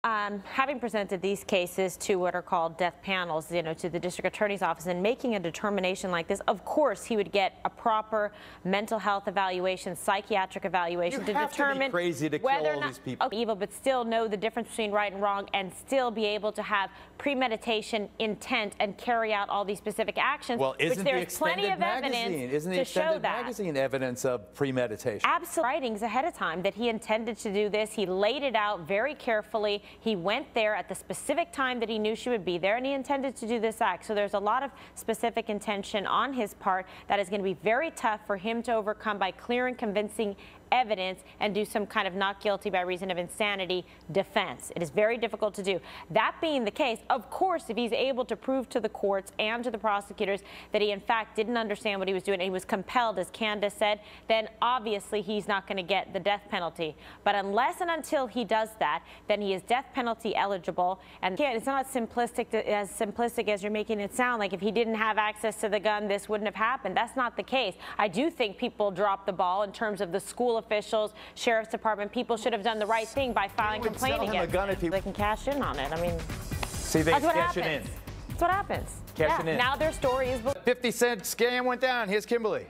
Having presented these cases to what are called death panels, to the district attorney's office, and making a determination like this, of course he would get a proper mental health evaluation, psychiatric evaluation to determine crazy to whether kill or all not these people. evil, but still know the difference between right and wrong, and still be able to have premeditation, intent, and carry out all these specific actions. Well, isn't which there's plenty of evidence to show that. Magazine evidence of premeditation? Absolutely. Writings ahead of time that he intended to do this. He laid it out very carefully. He went there at the specific time that he knew she would be there, and he intended to do this act. So there's a lot of specific intention on his part that is going to be very tough for him to overcome by clear and convincing evidence and do some kind of not guilty by reason of insanity defense. It is very difficult to do. That being the case, of course, if he's able to prove to the courts and to the prosecutors that he in fact didn't understand what he was doing and he was compelled, as Candace said, then obviously he's not going to get the death penalty. But unless and until he does that, then he is death penalty eligible. And it's not as simplistic as you're making it sound, like if he didn't have access to the gun, this wouldn't have happened. That's not the case. I do think people dropped the ball in terms of the school officials, sheriff's department. People should have done the right thing by filing complaint against him. They can cash in on it. I mean, see, they cash it in. That's what happens. Cashing in. Now their story is 50-cent scam went down. Here's Kimberly.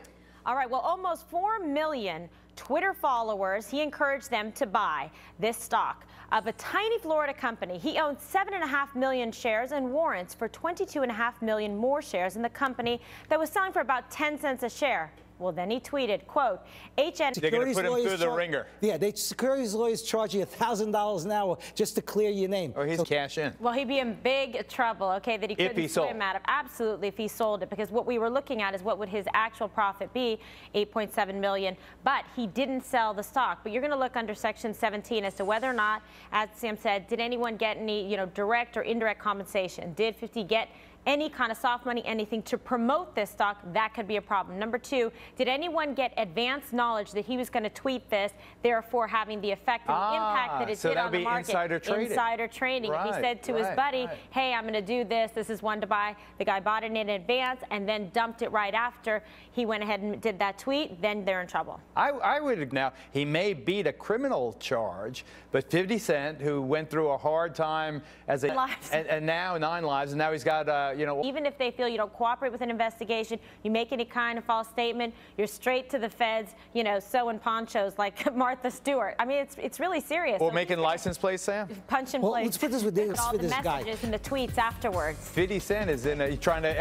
All right, well, almost 4 million Twitter followers, he encouraged them to buy this stock of a tiny Florida company. He owns 7.5 million shares and warrants for 22.5 million more shares in the company that was selling for about 10 cents a share. Well, then he tweeted, quote, HN... They're going to put him through the ringer. Yeah, securities lawyers charge you $1,000 an hour just to clear your name. Or he's cash in. Well, he'd be in big trouble, okay, that he couldn't swim out of. Absolutely, if he sold it, because what we were looking at is what would his actual profit be, $8.7 million, but he didn't sell the stock. But you're going to look under Section 17 as to whether or not, as Sam said, did anyone get any, direct or indirect compensation? Did 50 get any kind of soft money, anything to promote this stock? That could be a problem. Number two, did anyone get advanced knowledge that he was going to tweet this, therefore having the effect and the impact that it did on the market? Insider trading. Insider trading. He said to his buddy, hey, I'm going to do this. This is one to buy. The guy bought it in advance and then dumped it right after. He went ahead and did that tweet. Then they're in trouble. I would now, he may beat a criminal charge, but 50 Cent, who went through a hard time as a, and now 9 lives, and now he's got, even if they feel you don't cooperate with an investigation, you make any kind of false statement, you're straight to the feds, sewing ponchos like Martha Stewart. I mean, it's really serious. Or making license plates, Sam? Punch and play. Let's put this with this, all the guy. messages and the tweets afterwards. 50 Cent is in trying to